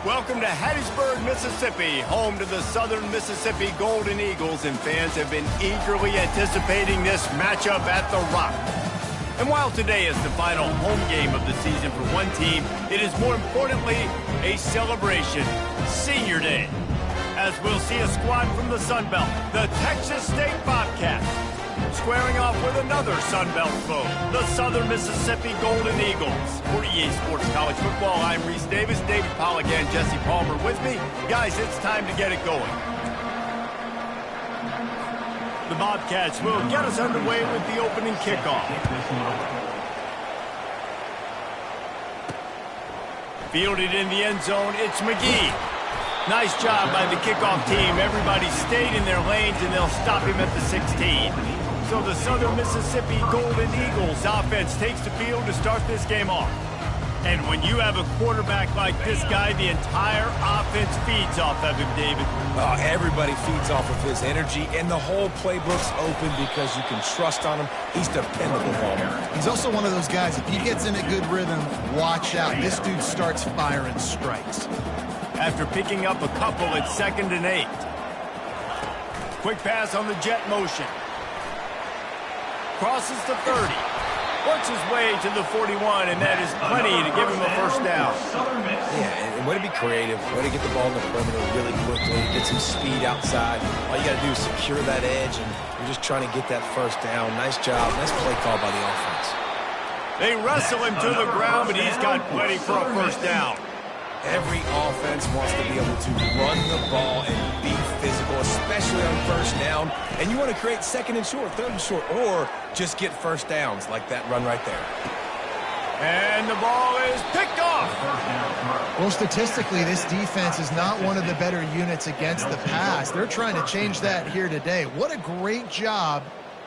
Welcome to Hattiesburg, Mississippi, home to the Southern Mississippi Golden Eagles, and fans have been eagerly anticipating this matchup at the Rock. And while today is the final home game of the season for one team, it is more importantly a celebration, Senior Day, as we'll see a squad from the Sun Belt, the Texas State Bobcats, squaring off with another Sun Belt foe, the Southern Mississippi Golden Eagles. For EA Sports College Football, I'm Reese Davis, David Pollack, and Jesse Palmer with me. Guys, it's time to get it going. The Bobcats will get us underway with the opening kickoff. Fielded in the end zone, it's McGee. Nice job by the kickoff team. Everybody stayed in their lanes, and they'll stop him at the 16. So the Southern Mississippi Golden Eagles offense takes the field to start this game off. And when you have a quarterback like this guy, the entire offense feeds off of him, David. Oh, everybody feeds off of his energy, and the whole playbook's open because you can trust on him. He's dependable, Palmer. He's also one of those guys, if he gets in a good rhythm, watch out. This dude starts firing strikes. After picking up a couple at 2nd and 8. Quick pass on the jet motion. Crosses the 30. Works his way to the 41, and that is plenty to give him a first down. Yeah, and way to be creative. Way to get the ball in the perimeter really quickly. Get some speed outside. All you got to do is secure that edge, and you're just trying to get that first down. Nice job. Nice play call by the offense. They wrestle him to the ground, but he's got plenty for a first down. Every offense wants to be able to run the ball and be physical, especially on first down. And you want to create 2nd and short, 3rd and short, or just get first downs like that run right there. And the ball is picked off. Well, statistically, this defense is not one of the better units against the pass. They're trying to change that here today. What a great job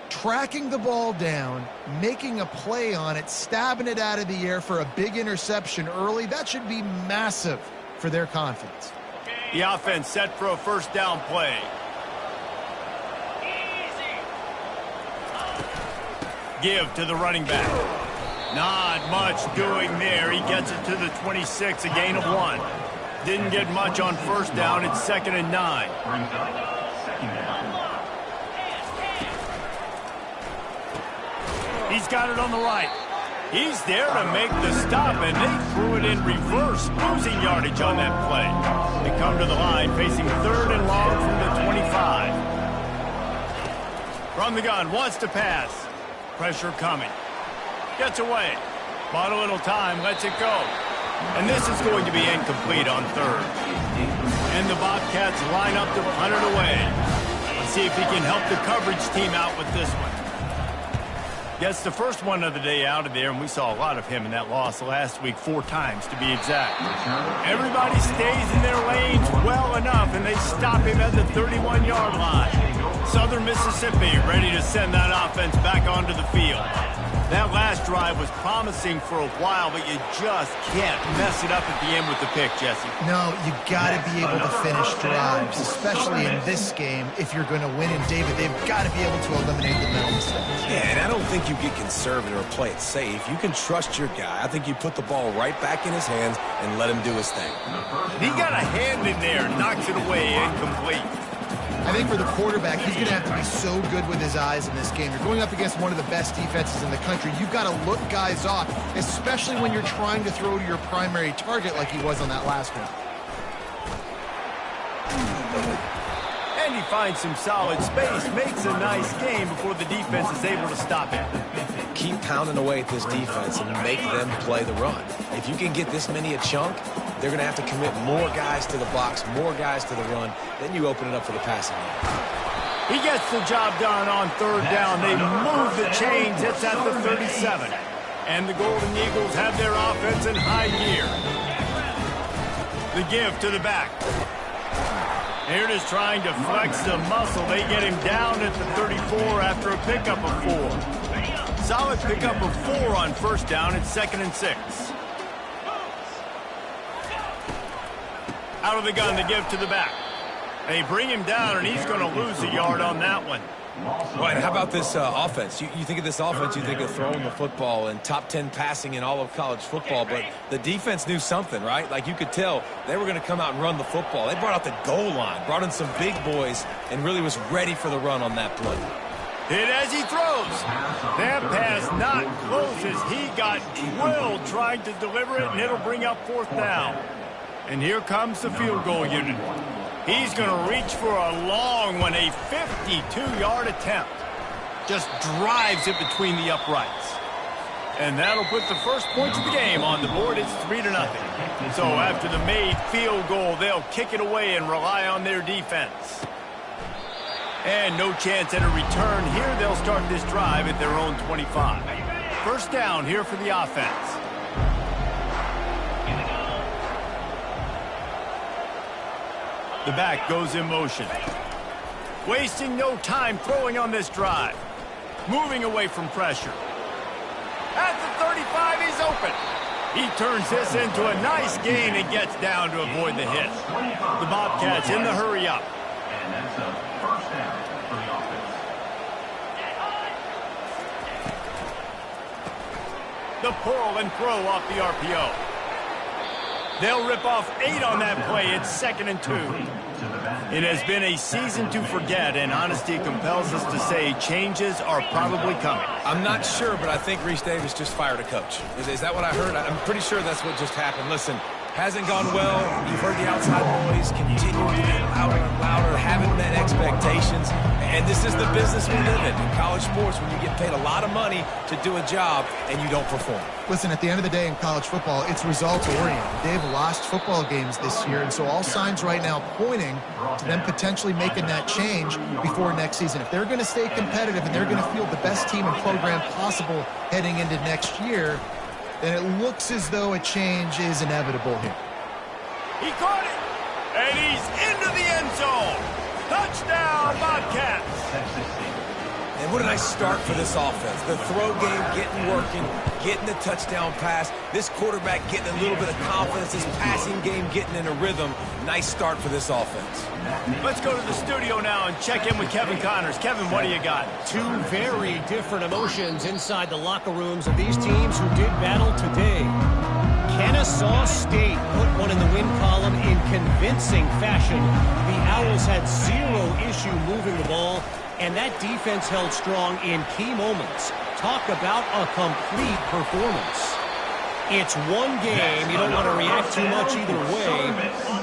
tracking the ball down, making a play on it, stabbing it out of the air for a big interception early. That should be massive for their confidence. The offense set for a first down play. Give to the running back. Not much doing there. He gets it to the 26, a gain of 1. Didn't get much on first down. It's 2nd and 9. He's got it on the right. He's there to make the stop, and they threw it in reverse, losing yardage on that play. They come to the line, facing 3rd and long from the 25. From the gun, wants to pass. Pressure coming. Gets away. Bought a little time, lets it go. And this is going to be incomplete on 3rd. And the Bobcats line up to punt it away. Let's see if he can help the coverage team out with this one. Gets the first one of the day out of there, and we saw a lot of him in that loss last week, 4 times to be exact. Everybody stays in their lanes well enough, and they stop him at the 31-yard line. Southern Mississippi ready to send that offense back onto the field. That last drive was promising for a while, but you just can't mess it up at the end with the pick, Jesse. No, you got to be able to finish drives, especially in this game. If you're going to win, and David, they've got to be able to eliminate the mental mistakes. Yeah, and I don't think you get conservative or play it safe. You can trust your guy. I think you put the ball right back in his hands and let him do his thing. He got a hand in there, knocks it away, incomplete. I think for the quarterback, he's going to have to be so good with his eyes in this game. You're going up against one of the best defenses in the country. You've got to look guys off, especially when you're trying to throw to your primary target like he was on that last one. And he finds some solid space, makes a nice game before the defense is able to stop him. Keep pounding away at this defense and make them play the run. If you can get this many a chunk, they're going to have to commit more guys to the box, more guys to the run. Then you open it up for the passing game. He gets the job done on 3rd down. They move the chains. It's at the 37. And the Golden Eagles have their offense in high gear. The give to the back. Here it is trying to flex the muscle. They get him down at the 34 after a pickup of 4. Solid pickup of 4 on first down. It's 2nd and 6. Out of the gun, the give to the back. They bring him down, and he's going to lose a yard on that one. Right, how about this offense? You think of this offense, you think of throwing the football and top 10 passing in all of college football, but the defense knew something, right? Like you could tell they were going to come out and run the football. They brought out the goal line, brought in some big boys, and really was ready for the run on that play. Hit as he throws. That pass not close as he got drilled trying to deliver it, and it'll bring up 4th down. And here comes the field goal unit. He's going to reach for a long one, a 52-yard attempt. Just drives it between the uprights. And that'll put the first points of the game on the board. It's 3-0. So after the made field goal, they'll kick it away and rely on their defense. And no chance at a return here. They'll start this drive at their own 25. First down here for the offense. The back goes in motion. Wasting no time throwing on this drive. Moving away from pressure. At the 35, he's open. He turns this into a nice gain and gets down to avoid the hit. The Bobcats in the hurry up. And that's a first down for the offense. The pull and throw off the RPO. They'll rip off 8 on that play. It's 2nd and 2. It has been a season to forget, and honesty compels us to say changes are probably coming. I'm not sure, but I think Reese Davis just fired a coach. Is that what I heard? I'm pretty sure that's what just happened. Listen, hasn't gone well. You've heard the outside noise continuing to get louder and louder, haven't met expectations. And this is the business we live in college sports, when you get paid a lot of money to do a job and you don't perform. Listen, at the end of the day in college football, it's results-oriented. They've lost football games this year, and so all signs right now pointing to them potentially making that change before next season. If they're going to stay competitive and they're going to field the best team and program possible heading into next year, then it looks as though a change is inevitable here. He caught it, and he's into the end zone. Touchdown, Bobcats. And what a nice start for this offense. The throw game getting working, getting the touchdown pass. This quarterback getting a little bit of confidence. This passing game getting in a rhythm. Nice start for this offense. Let's go to the studio now and check in with Kevin Connors. Kevin, what do you got? Two very different emotions inside the locker rooms of these teams who did battle today. Kennesaw State put one in the win column in convincing fashion. The Owls had zero issue moving the ball, and that defense held strong in key moments. Talk about a complete performance. It's one game. You don't want to react too much either way,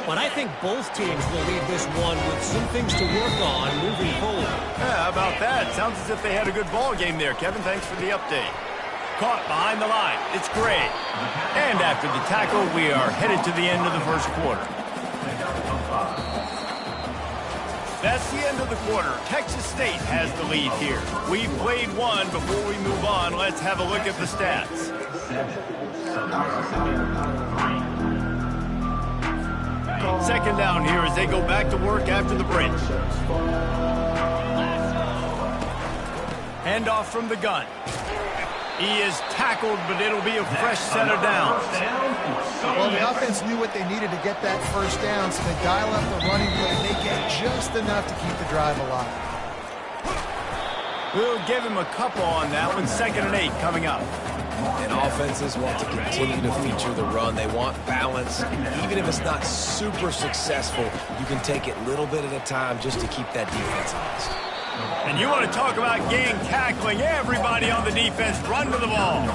but I think both teams will leave this one with some things to work on moving forward. Yeah, how about that? Sounds as if they had a good ball game there. Kevin, thanks for the update. Caught behind the line. It's great. And after the tackle, we are headed to the end of the first quarter. That's the end of the quarter. Texas State has the lead here. We've played one. Before we move on, let's have a look at the stats. Second down here as they go back to work after the break. Handoff from the gun. He is tackled, but it'll be a fresh set of downs. Well, the offense knew what they needed to get that first down, so they dial up the running play and they get just enough to keep the drive alive. We'll give him a couple on that one. 2nd and 8 coming up. And offenses want to continue to feature the run. They want balance. Even if it's not super successful, you can take it little bit at a time just to keep that defense honest. And you want to talk about gang tackling. Everybody on the defense run to the ball.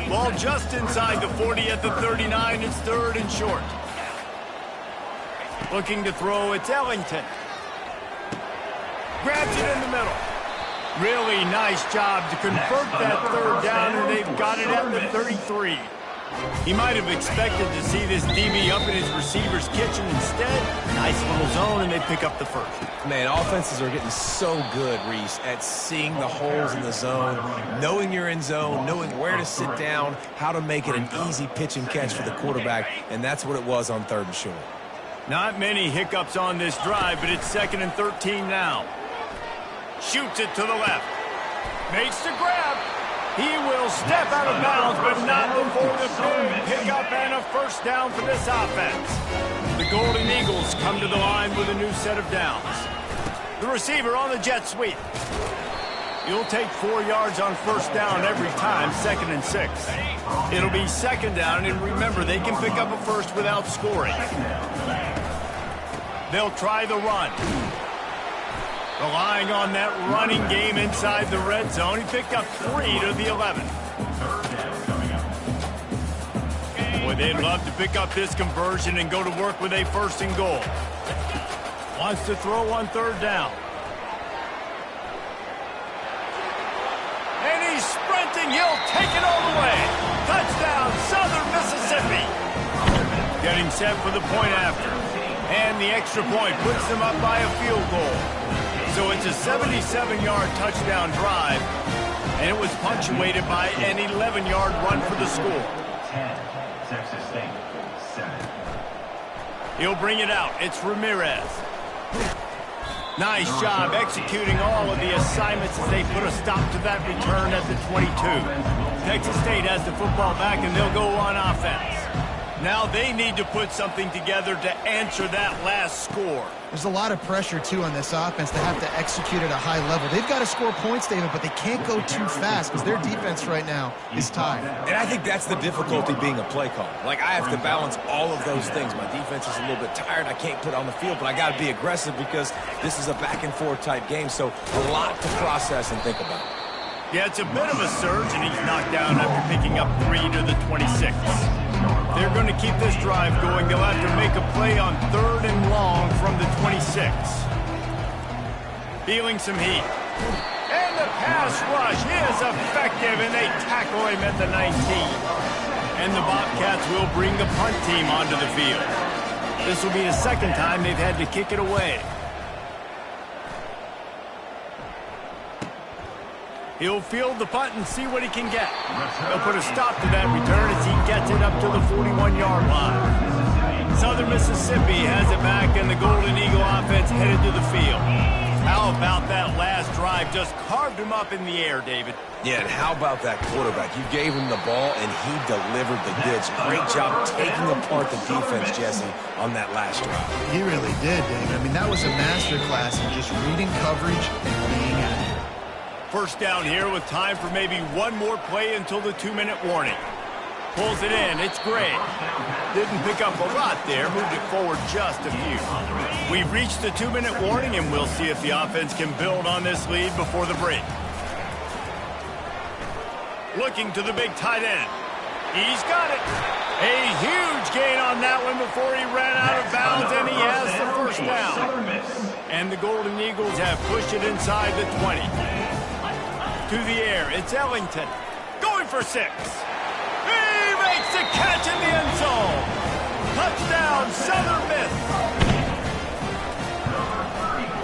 Ball just inside the 40 at the 39. It's 3rd and short. Looking to throw, it's Ellington. Grabs it in the middle. Really nice job to convert that 3rd down, and they've got it at the 33. He might have expected to see this DB up in his receiver's kitchen. Instead, nice little zone, and they pick up the first. Man, offenses are getting so good, Reese, at seeing the holes in the zone, knowing you're in zone, knowing where to sit down, how to make it an easy pitch and catch for the quarterback, and that's what it was on 3rd and short. Not many hiccups on this drive, but it's 2nd and 13 now. Shoots it to the left. Makes the grab. He will step out of bounds, but not before the big pickup and a first down for this offense. The Golden Eagles come to the line with a new set of downs. The receiver on the jet sweep. He'll take 4 yards on first down every time, 2nd and 6. It'll be 2nd down, and remember, they can pick up a first without scoring. They'll try the run. Relying on that running game inside the red zone. He picked up 3 to the 11. Boy, they'd love to pick up this conversion and go to work with a 1st and goal. Wants to throw on 3rd down. And he's sprinting. He'll take it all the way. Touchdown, Southern Mississippi. Getting set for the point after. And the extra point puts them up by a field goal. So it's a 77-yard touchdown drive, and it was punctuated by an 11-yard run for the score. 10, Texas State, 7. He'll bring it out. It's Ramirez. Nice job executing all of the assignments as they put a stop to that return at the 22. Texas State has the football back, and they'll go on offense. Now they need to put something together to answer that last score. There's a lot of pressure, too, on this offense to have to execute at a high level. They've got to score points, David, but they can't go too fast because their defense right now is tied. And I think that's the difficulty being a play caller. Like, I have to balance all of those things. My defense is a little bit tired. I can't put it on the field, but I got to be aggressive because this is a back-and-forth type game, so a lot to process and think about. Yeah, it's a bit of a surge, and he's knocked down after picking up 3 to the 26. They're going to keep this drive going. They'll have to make a play on 3rd and long from the 26. Feeling some heat. And the pass rush is effective, and they tackle him at the 19. And the Bobcats will bring the punt team onto the field. This will be the 2nd time they've had to kick it away. He'll field the punt and see what he can get. They'll put a stop to that return as he gets it up to the 41-yard line. Southern Mississippi has it back, and the Golden Eagle offense headed to the field. How about that last drive? Just carved him up in the air, David. Yeah, and how about that quarterback? You gave him the ball, and he delivered the goods. Great job taking apart the defense, Jesse, on that last drive. He really did, David. I mean, that was a masterclass in just reading coverage and being accurate. 1st down here with time for maybe one more play until the 2-minute warning. Pulls it in. It's Gray. Didn't pick up a lot there. Moved it forward just a few. We've reached the 2-minute warning, and we'll see if the offense can build on this lead before the break. Looking to the big tight end. He's got it. A huge gain on that one before he ran out of bounds, and he has the 1st down. And the Golden Eagles have pushed it inside the 20. To the air, it's Ellington. Going for 6. He makes the catch in the end zone. Touchdown, Southern Miss.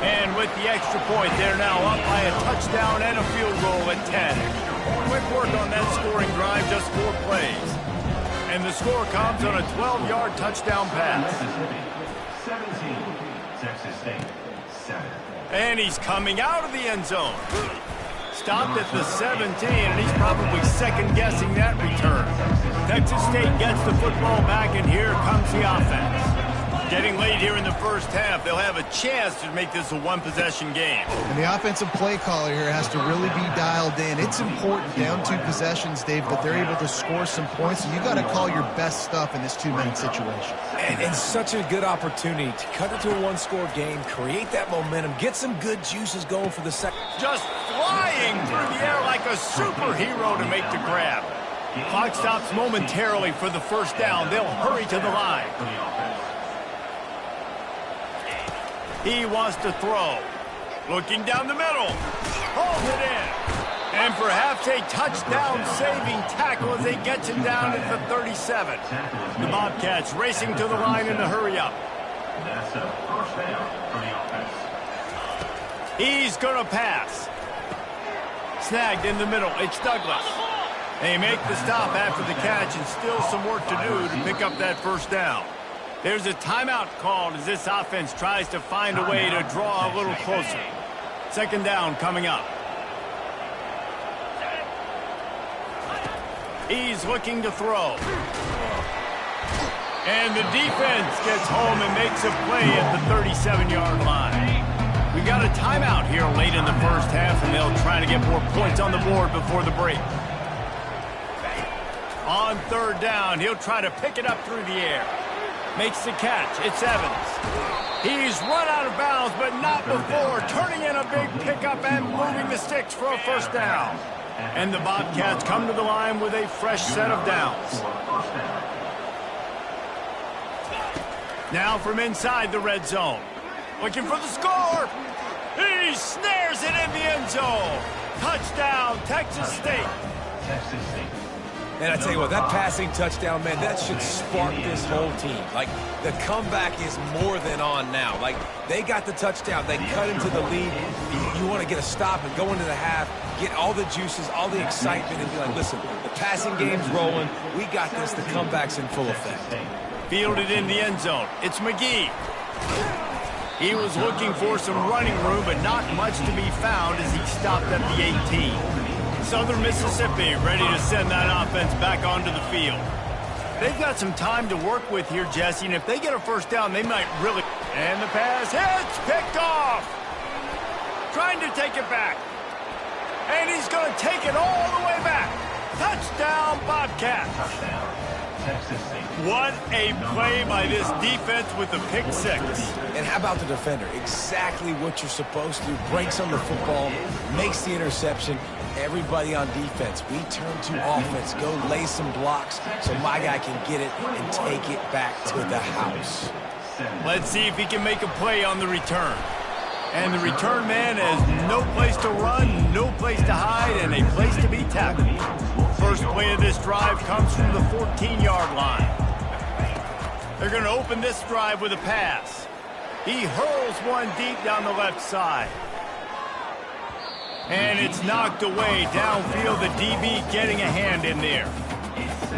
And with the extra point, they're now up by a touchdown and a field goal at 10. Quick work on that scoring drive, just 4 plays. And the score comes on a 12-yard touchdown pass. 17, Texas State, 7. And he's coming out of the end zone. Stopped at the 17, and he's probably second-guessing that return. Texas State gets the football back, and here comes the offense. Getting late here in the 1st half, they'll have a chance to make this a one-possession game. And the offensive play caller here has to really be dialed in. It's important down 2 possessions, Dave, that they're able to score some points. So you got to call your best stuff in this 2-minute situation. And such a good opportunity to cut it to a 1-score game, create that momentum, get some good juices going for the second. Just flying through the air like a superhero to make the grab. Clock stops momentarily for the 1st down. They'll hurry to the line. He wants to throw. Looking down the middle. Holds it in. And perhaps a touchdown-saving tackle as they get him down at the 37. The Bobcats racing to the line in a hurry-up. That's a 1st down for the offense. He's going to pass. Snagged in the middle. It's Douglas. They make the stop after the catch, and still some work to do to pick up that 1st down. There's a timeout called as this offense tries to find a way to draw a little closer. 2nd down coming up. He's looking to throw. And the defense gets home and makes a play at the 37-yard line. We got a timeout here late in the first half, and they'll try to get more points on the board before the break. On third down, he'll try to pick it up through the air. Makes the catch. It's Evans. He's run out of bounds, but not before turning in a big pickup and moving the sticks for a first down. And the Bobcats come to the line with a fresh set of downs. Now from inside the red zone. Looking for the score. He snares it in the end zone. Touchdown, Texas State. Texas State. And I tell you what, that passing touchdown, man, that should spark this whole team. Like, the comeback is more than on now. Like, they got the touchdown. They cut into the lead. You want to get a stop and go into the half, get all the juices, all the excitement, and be like, listen, the passing game's rolling. We got this. The comeback's in full effect. Fielded in the end zone. It's McGee. He was looking for some running room, but not much to be found as he stopped at the 18. Southern Mississippi ready to send that offense back onto the field. They've got some time to work with here, Jesse, and if they get a first down, they might really... And the pass hits, picked off. Trying to take it back. And he's going to take it all the way back. Touchdown, Bobcats. Touchdown, Texas State. What a play by this defense with the pick six. And how about the defender? Exactly what you're supposed to do. Breaks on the football, makes the interception. Everybody on defense, we turn to offense. Go lay some blocks so my guy can get it and take it back to the house. Let's see if he can make a play on the return. And the return man has no place to run, no place to hide, and a place to be tackled. First play of this drive comes from the 14-yard line. They're going to open this drive with a pass. He hurls one deep down the left side. And it's knocked away downfield. The DB getting a hand in there.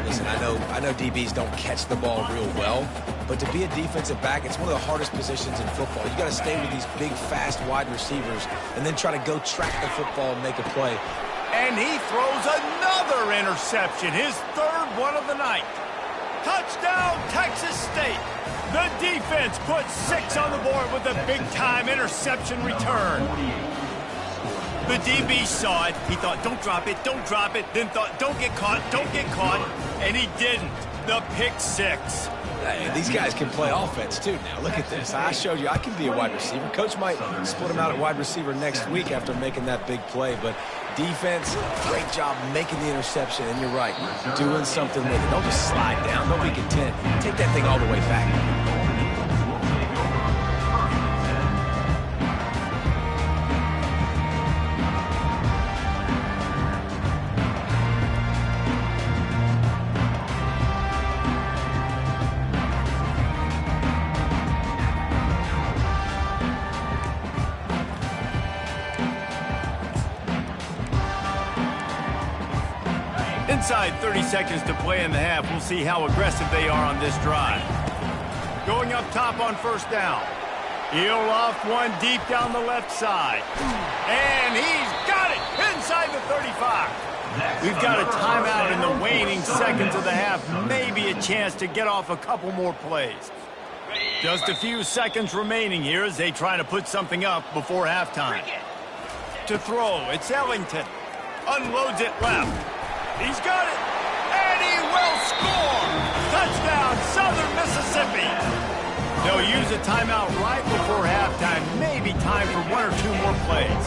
Listen, I know DBs don't catch the ball real well, but to be a defensive back, it's one of the hardest positions in football. You got to stay with these big, fast wide receivers and then try to go track the football and make a play. And he throws another interception, his third one of the night. Touchdown, Texas State. The defense puts 6 on the board with a big-time interception return. The DB saw it. He thought, don't drop it, then thought, don't get caught, and he didn't. The pick six. Hey, these guys can play offense, too, now. Look at this. I showed you I can be a wide receiver. Coach might split him out at wide receiver next week after making that big play, but defense, great job making the interception, and you're right, doing something with it. Don't just slide down. Don't be content. Take that thing all the way back. Inside 30 seconds to play in the half. We'll see how aggressive they are on this drive. Going up top on first down. He'll loft one deep down the left side. And he's got it inside the 35. We've got a timeout in the waning seconds of the half. Maybe a chance to get off a couple more plays. Just a few seconds remaining here as they try to put something up before halftime. To throw, it's Ellington. Unloads it left. He's got it, and he will score! Touchdown, Southern Mississippi! They'll use a timeout right before halftime, maybe time for 1 or 2 more plays.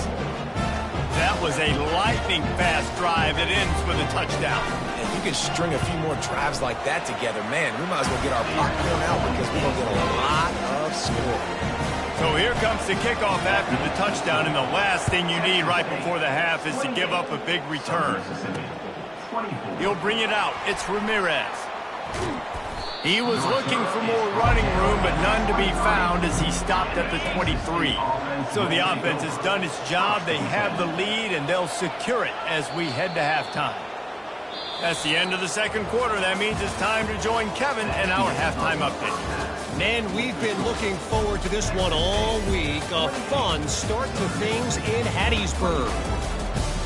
That was a lightning-fast drive that ends with a touchdown. And you can string a few more drives like that together. Man, we might as well get our popcorn out because we're going to get a lot of scoring. So here comes the kickoff after the touchdown, and the last thing you need right before the half is to give up a big return. He'll bring it out. It's Ramirez. He was looking for more running room, but none to be found as he stopped at the 23. So the offense has done its job. They have the lead, and they'll secure it as we head to halftime. That's the end of the second quarter. That means it's time to join Kevin and our halftime update. Man, we've been looking forward to this one all week. A fun start to things in Hattiesburg.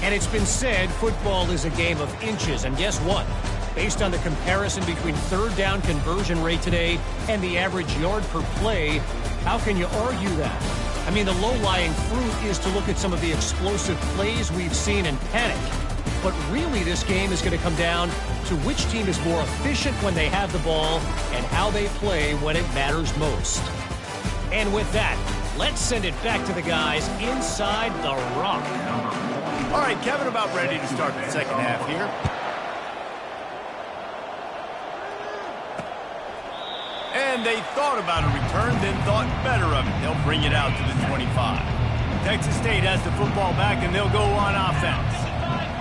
And it's been said football is a game of inches. And guess what? Based on the comparison between third down conversion rate today and the average yard per play, how can you argue that? I mean, the low-lying fruit is to look at some of the explosive plays we've seen in panic. But really, this game is going to come down to which team is more efficient when they have the ball and how they play when it matters most. And with that, let's send it back to the guys inside the Rock. All right, Kevin, about ready to start the second half here. And they thought about a return, then thought better of it. They'll bring it out to the 25. Texas State has the football back, and they'll go on offense.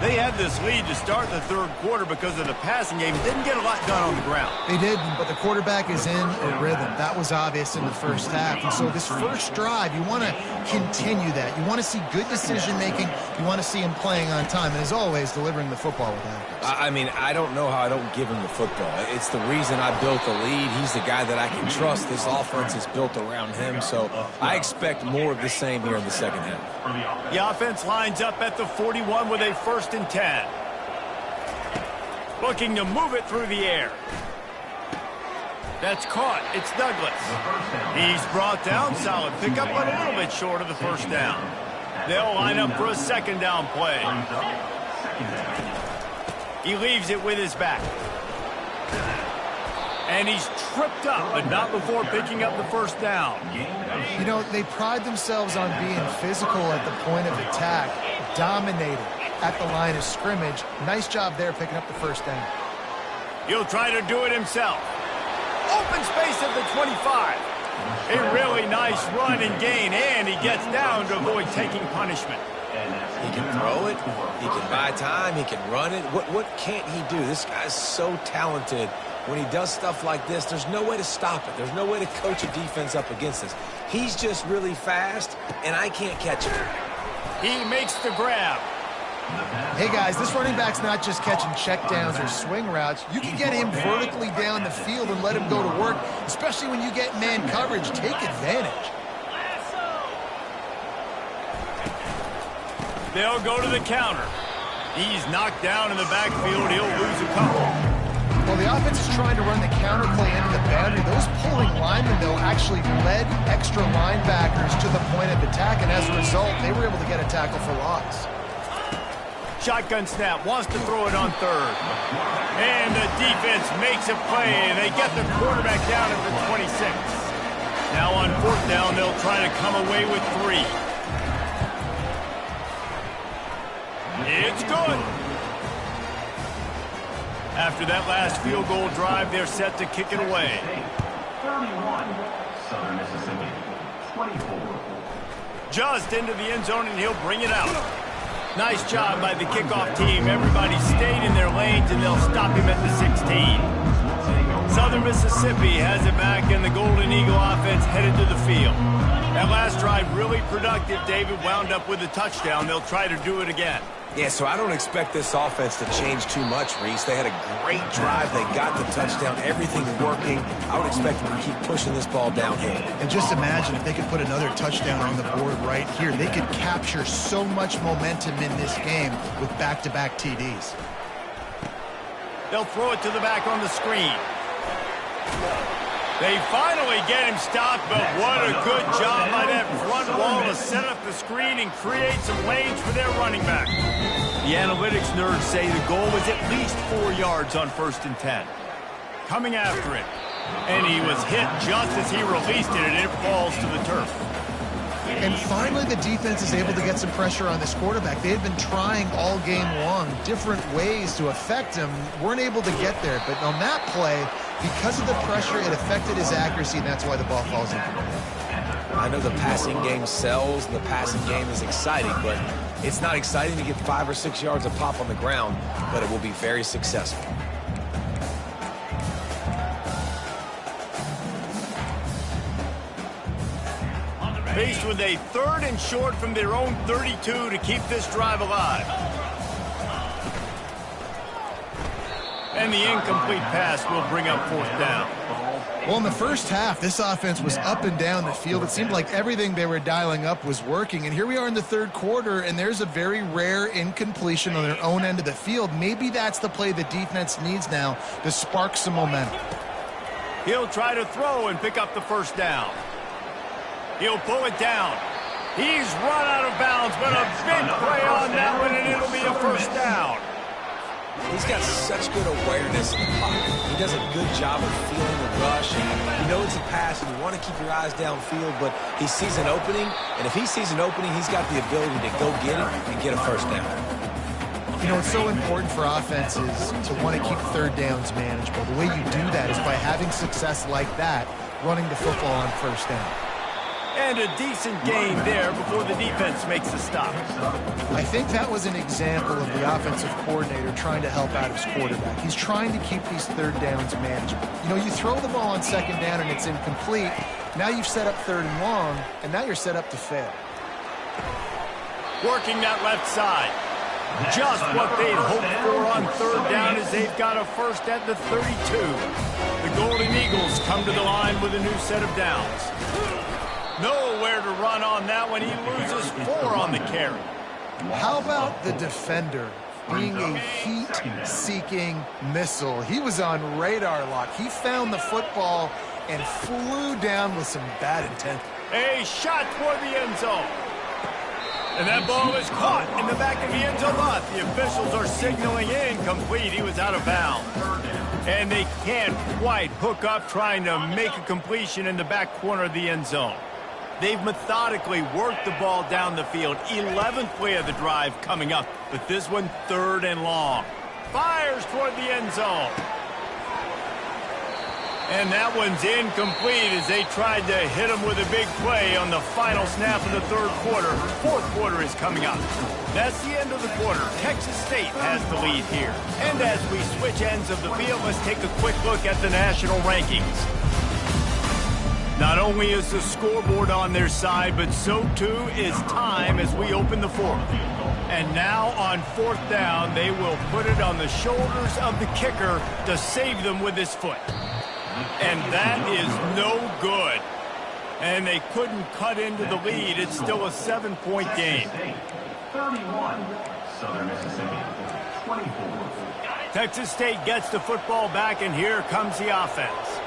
They had this lead to start the third quarter because of the passing game. Didn't get a lot done on the ground. They didn't, but the quarterback is in a rhythm. That was obvious in the first half. And so this first drive, you want to continue that. You want to see good decision-making. You want to see him playing on time. And as always, delivering the football with accuracy. I mean, I don't know how I don't give him the football. It's the reason I built the lead. He's the guy that I can trust. This offense is built around him. So I expect more of the same here in the second half. The offense lines up at the 41 with a 1st and 10. Looking to move it through the air. That's caught. It's Douglas. He's brought down. Solid pickup, but a little bit short of the first down. They'll line up for a second down play. He leaves it with his back. And he's tripped up, but not before picking up the first down. You know, they pride themselves on being physical at the point of attack, dominating at the line of scrimmage. Nice job there picking up the first down. He'll try to do it himself. Open space at the 25. A really nice run and gain, and he gets down to avoid taking punishment. He can throw it. He can buy time. He can run it. What can't he do? This guy's so talented. When he does stuff like this, there's no way to stop it. There's no way to coach a defense up against this. He's just really fast, and I can't catch him. He makes the grab. Hey, guys, this running back's not just catching checkdowns or swing routes. You can get him vertically down the field and let him go to work, especially when you get man coverage. Take advantage. They'll go to the counter. He's knocked down in the backfield. He'll lose a couple. Well, the offense is trying to run the counter play into the boundary. Those pulling linemen, though, actually led extra linebackers to the point of attack, and as a result, they were able to get a tackle for loss. Shotgun snap, wants to throw it on third. And the defense makes a play, and they get the quarterback down at the 26. Now on 4th down, they'll try to come away with 3. It's good. After that last field goal drive, they're set to kick it away. 31, Southern Mississippi, 24. Just into the end zone, and he'll bring it out. Nice job by the kickoff team. Everybody stayed in their lanes, and they'll stop him at the 16. Southern Mississippi has it back, and the Golden Eagle offense headed to the field. That last drive really productive. David wound up with a touchdown. They'll try to do it again. Yeah, so I don't expect this offense to change too much, Reese. They had a great drive. They got the touchdown. Everything's working. I would expect them to keep pushing this ball downhill. And just imagine if they could put another touchdown on the board right here. They could capture so much momentum in this game with back-to-back TDs. They'll throw it to the back on the screen. They finally get him stopped, but what a good job by that front wall to set up the screen and create some lanes for their running back. The analytics nerds say the goal was at least 4 yards on 1st and 10. Coming after it, and he was hit just as he released it, and it falls to the turf. And finally, the defense is able to get some pressure on this quarterback. They had been trying all game long different ways to affect him, weren't able to get there. But on that play, because of the pressure, it affected his accuracy, and that's why the ball falls incomplete. I know the passing game sells, and the passing game is exciting, but it's not exciting to get 5 or 6 yards of pop on the ground, but it will be very successful. Faced with a 3rd and short from their own 32 to keep this drive alive. And the incomplete pass will bring up 4th down. Well, in the first half, this offense was up and down the field. It seemed like everything they were dialing up was working. And here we are in the third quarter, and there's a very rare incompletion on their own end of the field. Maybe that's the play the defense needs now to spark some momentum. He'll try to throw and pick up the 1st down. He'll pull it down. He's run out of bounds, but a big play on that one, and it'll be a first down. He's got such good awareness in the pocket. He does a good job of feeling the rush. You know it's a pass, and you want to keep your eyes downfield, but he sees an opening, and if he sees an opening, he's got the ability to go get it and get a first down. You know, it's so important for offenses to want to keep third downs manageable. The way you do that is by having success like that, running the football on first down. And a decent gain there before the defense makes a stop. I think that was an example of the offensive coordinator trying to help out his quarterback. He's trying to keep these third downs manageable. You know, you throw the ball on second down and it's incomplete. Now you've set up third and long, and now you're set up to fail. Working that left side. Just what they'd hoped for on third down as they've got a first at the 32. The Golden Eagles come to the line with a new set of downs. Nowhere to run on that one. He loses 4 on the carry. How about the defender being a heat-seeking missile? He was on radar lock. He found the football and flew down with some bad intent. A shot toward the end zone. And that ball is caught in the back of the end zone lot. The officials are signaling incomplete. He was out of bounds. And they can't quite hook up trying to make a completion in the back corner of the end zone. They've methodically worked the ball down the field. 11th play of the drive coming up, but this one third and long. Fires toward the end zone. And that one's incomplete as they tried to hit him with a big play on the final snap of the third quarter. Fourth quarter is coming up. That's the end of the quarter. Texas State has the lead here. And as we switch ends of the field, let's take a quick look at the national rankings. Not only is the scoreboard on their side, but so too is time as we open the fourth. And now on fourth down, they will put it on the shoulders of the kicker to save them with his foot. And that is no good. And they couldn't cut into the lead. It's still a 7-point game. 31, Southern Mississippi, 24. Texas State gets the football back, and here comes the offense.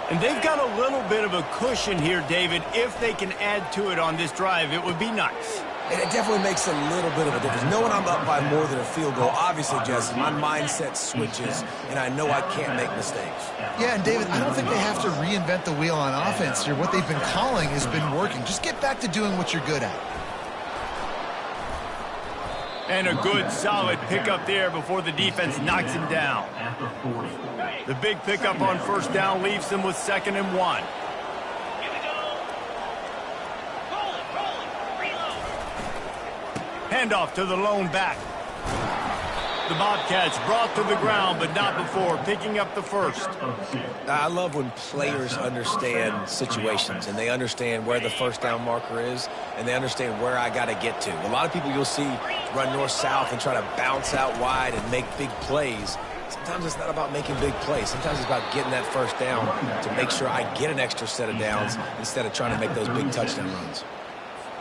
And they've got a little bit of a cushion here, David. If they can add to it on this drive, it would be nice. And it definitely makes a little bit of a difference. Knowing I'm up by more than a field goal, obviously, Jesse, my mindset switches, and I know I can't make mistakes. Yeah, and David, I don't think they have to reinvent the wheel on offense here. What they've been calling has been working. Just get back to doing what you're good at. And a good, solid pickup there before the defense knocks him down. The big pickup on first down leaves them with 2nd and 1. Handoff to the lone back. The Bobcats brought to the ground, but not before picking up the first. I love when players understand situations, and they understand where the first down marker is, and they understand where I got to get to. A lot of people you'll see run north-south and try to bounce out wide and make big plays. Sometimes it's not about making big plays. Sometimes it's about getting that first down to make sure I get an extra set of downs instead of trying to make those big touchdown runs.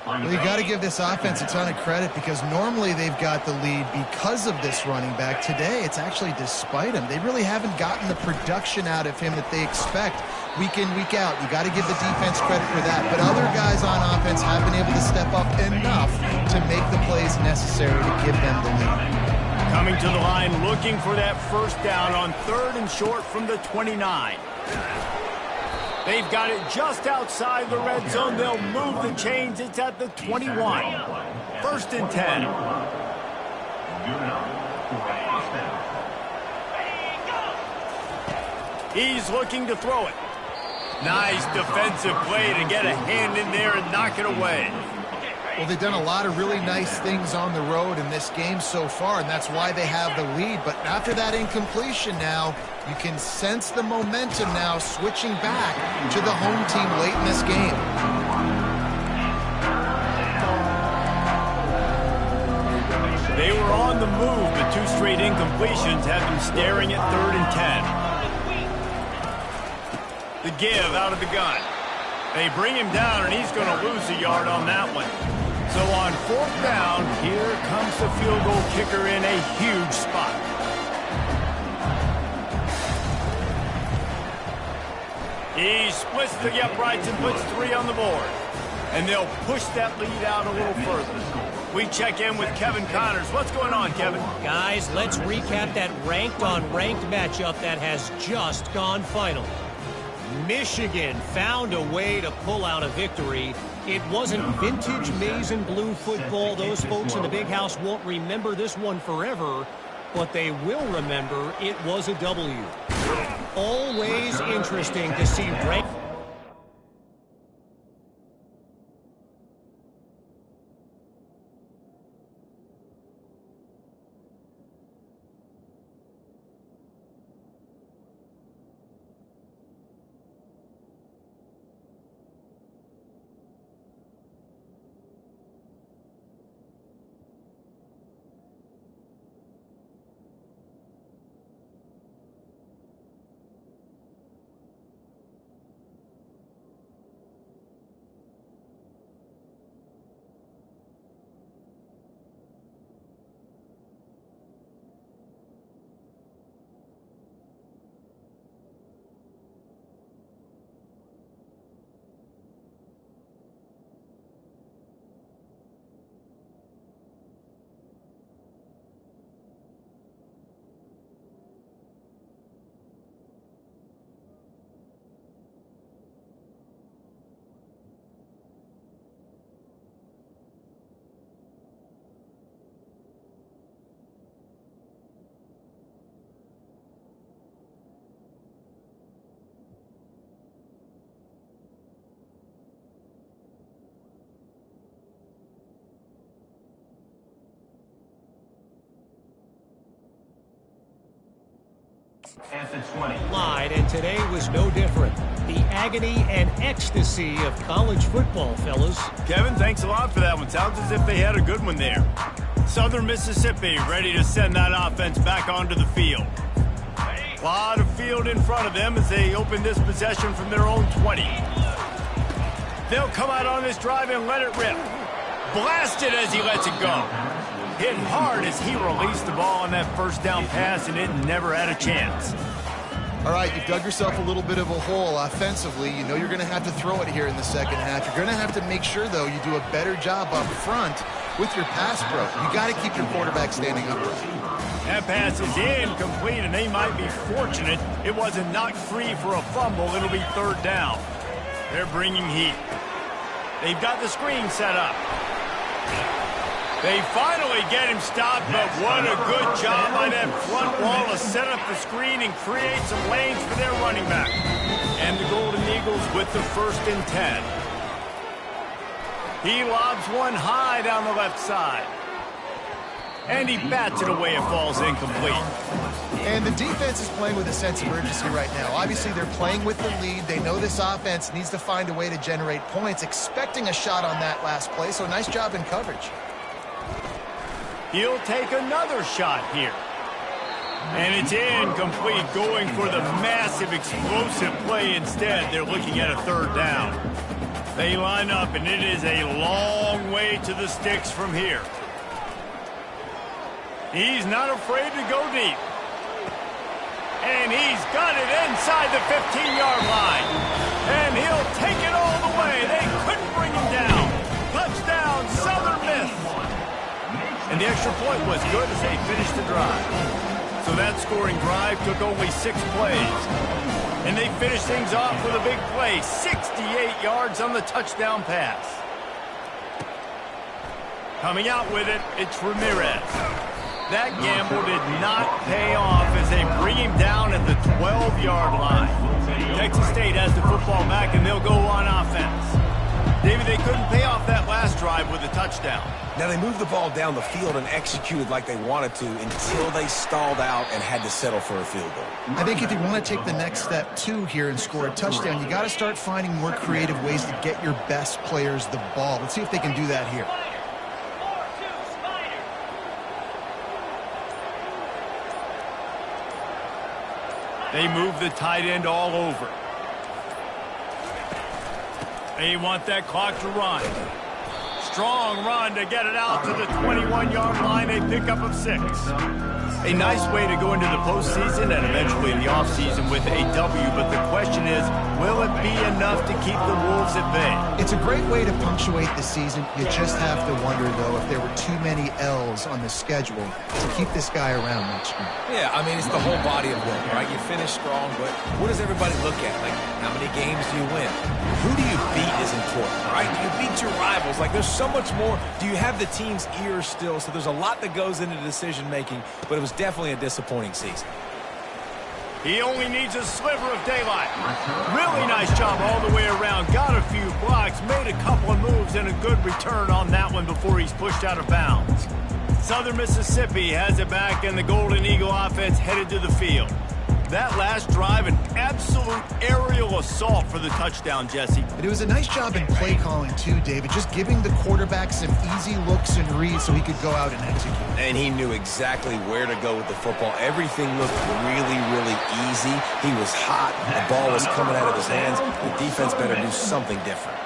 Well, you got to give this offense a ton of credit because normally they've got the lead because of this running back. Today, it's actually despite him. They really haven't gotten the production out of him that they expect week in, week out. You got to give the defense credit for that. But other guys on offense have been able to step up enough to make the plays necessary to give them the lead. Coming to the line, looking for that first down on 3rd and short from the 29. They've got it just outside the red zone. They'll move the chains. It's at the 21. 1st and 10. He's looking to throw it. Nice defensive play to get a hand in there and knock it away. Well, they've done a lot of really nice things on the road in this game so far, and that's why they have the lead. But after that incompletion now, you can sense the momentum now switching back to the home team late in this game. They were on the move, but 2 straight incompletions have them staring at 3rd and 10. The give out of the gun. They bring him down, and he's going to lose a yard on that one. So on 4th down, here comes the field goal kicker in a huge spot. He splits the uprights and puts 3 on the board. and they'll push that lead out a little further. We check in with Kevin Connors. What's going on, Kevin? Guys, let's recap that ranked-on-ranked matchup that has just gone final. Michigan found a way to pull out a victory. It wasn't vintage maize and blue football. Those folks in the big house won't remember this one forever, but they will remember it was a W. Always interesting to see ranked. At the 20. Lied, and today was no different. The agony and ecstasy of college football, fellas. Kevin, thanks a lot for that one. Sounds as if they had a good one there. Southern Mississippi ready to send that offense back onto the field. A lot of field in front of them as they open this possession from their own 20. They'll come out on this drive and let it rip. Blasted as he lets it go. Hit hard as he released the ball on that first down pass, and it never had a chance. All right, you've dug yourself a little bit of a hole offensively. You know you're going to have to throw it here in the second half. You're going to have to make sure, though, you do a better job up front with your pass pro. You got to keep your quarterback standing upright. That pass is incomplete, and they might be fortunate it wasn't knocked free for a fumble. It'll be third down. They're bringing heat. They've got the screen set up. They finally get him stopped, but what a good job by that front wall to set up the screen and create some lanes for their running back. And the Golden Eagles with the 1st and 10. He lobs one high down the left side. And he bats it away. It falls incomplete. And the defense is playing with a sense of urgency right now. Obviously, they're playing with the lead. They know this offense needs to find a way to generate points, expecting a shot on that last play, so nice job in coverage. He'll take another shot here. And it's incomplete, going for the massive explosive play instead. They're looking at a third down. They line up, and it is a long way to the sticks from here. He's not afraid to go deep. And he's got it inside the 15-yard line. And he'll take it all the way. They couldn't bring him down. Touchdown, Southern Miss. And the extra point was good as they finished the drive. So that scoring drive took only 6 plays. And they finished things off with a big play, 68 yards on the touchdown pass. Coming out with it, it's Ramirez. That gamble did not pay off as they bring him down at the 12-yard line. Texas State has the football back, and they'll go on offense. David, they couldn't pay off that last drive with a touchdown. Now, they moved the ball down the field and executed like they wanted to until they stalled out and had to settle for a field goal. I think if you want to take the next step, too, here and score a touchdown, you got to start finding more creative ways to get your best players the ball. Let's see if they can do that here. They move the tight end all over. They want that clock to run. Strong run to get it out to the 21-yard line. A pickup of 6. A nice way to go into the postseason and eventually in the offseason with a W, but the question is, will it be enough to keep the Wolves at bay? It's a great way to punctuate the season. You just have to wonder, though, if there were too many L's on the schedule to keep this guy around next year. Yeah, I mean, it's the whole body of work, right? You finish strong, but what does everybody look at? Like, how many games do you win? Who do you beat is important, right? Do you beat your rivals? Like, there's so much more. Do you have the team's ears still? So there's a lot that goes into decision-making, but it was definitely a disappointing season. He only needs a sliver of daylight. Really nice job all the way around. Got a few blocks, made a couple of moves, and a good return on that one before he's pushed out of bounds. Southern Mississippi has it back, and the Golden Eagle offense headed to the field. That last drive, an absolute aerial assault for the touchdown, Jesse. But it was a nice job in play calling, too, David, just giving the quarterback some easy looks and reads so he could go out and execute. And he knew exactly where to go with the football. Everything looked really, really easy. He was hot. The ball was coming out of his hands. The defense better do something different.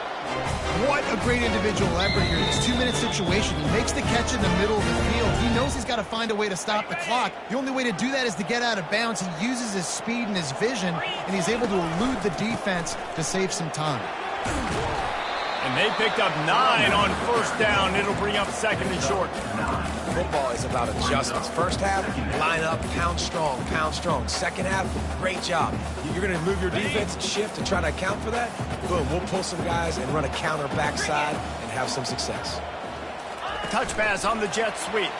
What a great individual effort here. This 2-minute situation. He makes the catch in the middle of the field. He knows he's got to find a way to stop the clock. The only way to do that is to get out of bounds. He uses his speed and his vision, and he's able to elude the defense to save some time. And they picked up 9 on first down. It'll bring up second and short. Football is about adjustments. First half, line up, pound strong, pound strong. Second half, great job. You're going to move your defense, shift to try to account for that. Boom, we'll pull some guys and run a counter backside and have some success. Touch pass on the jet sweep.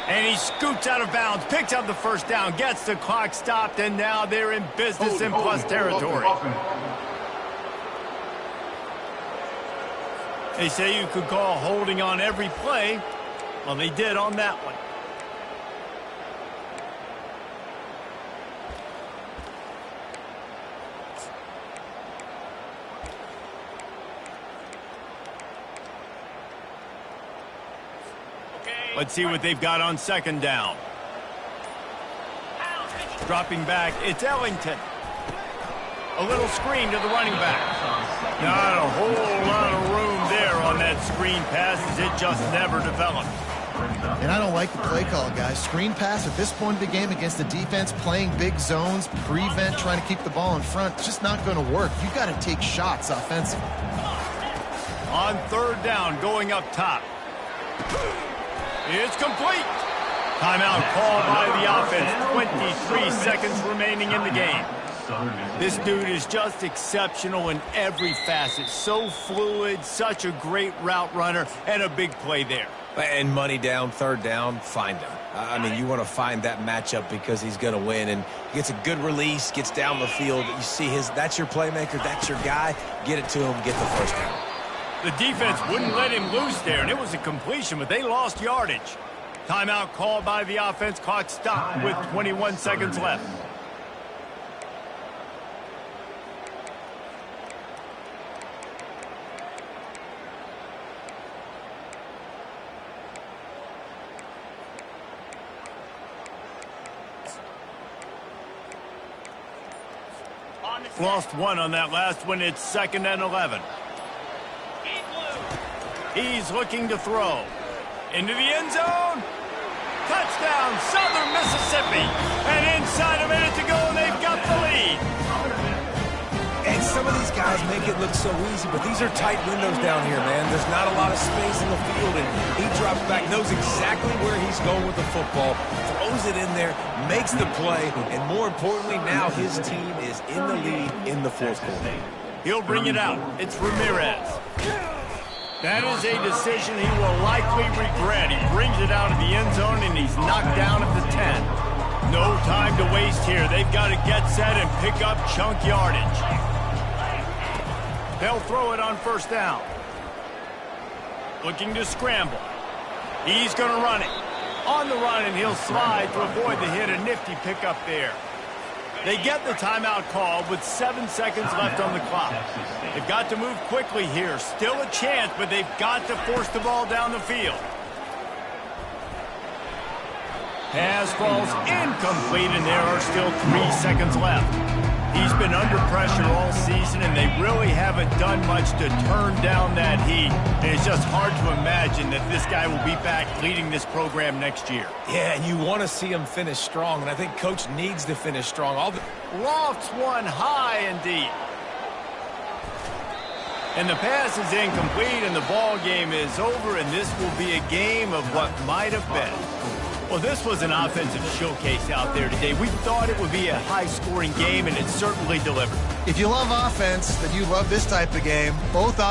And he scoots out of bounds, picks up the first down, gets the clock stopped, and now they're in business in plus territory. They say you could call holding on every play. Well, they did on that one. Let's see what they've got on second down. Dropping back, it's Ellington. A little screen to the running back. Not a whole lot of room there on that screen pass as it just never developed. And I don't like the play call, guys. Screen pass at this point of the game against the defense, playing big zones, prevent, trying to keep the ball in front. It's just not going to work. You've got to take shots offensively. On third down, going up top. It's complete. Timeout called by the offense. 23 seconds remaining in the game. This dude is just exceptional in every facet. So fluid, such a great route runner, and a big play there. And money down, third down, find him. I mean, you want to find that matchup because he's going to win. And gets a good release, gets down the field. You see that's your playmaker, that's your guy. Get it to him, get the first down. The defense wouldn't let him loose there, and it was a completion, but they lost yardage. Timeout called by the offense. Clock stopped with 21 seconds left. Lost one on that last one. It's 2nd and 11. He's looking to throw. Into the end zone. Touchdown, Southern Mississippi. And inside a minute to go, and they've got the lead. And some of these guys make it look so easy, but these are tight windows down here, man. There's not a lot of space in the field, and he drops back, knows exactly where he's going with the football, throws it in there, makes the play, and more importantly, now his team is in the lead in the fourth quarter. He'll bring it out. It's Ramirez. That is a decision he will likely regret. He brings it out of the end zone, and he's knocked down at the 10. No time to waste here. They've got to get set and pick up chunk yardage. They'll throw it on first down. Looking to scramble. He's going to run it. On the run, and he'll slide to avoid the hit. A nifty pickup there. They get the timeout call with 7 seconds left on the clock. They've got to move quickly here. Still a chance, but they've got to force the ball down the field. Pass falls incomplete, and there are still 3 seconds left. He's been under pressure all season, and they really haven't done much to turn down that heat. And it's just hard to imagine that this guy will be back leading this program next year. Yeah, and you want to see him finish strong, and I think Coach needs to finish strong. Lofts one high and deep. And the pass is incomplete, and the ball game is over, and this will be a game of what might have been. Well, this was an offensive showcase out there today. We thought it would be a high-scoring game, and it certainly delivered. If you love offense, then you love this type of game. Both offense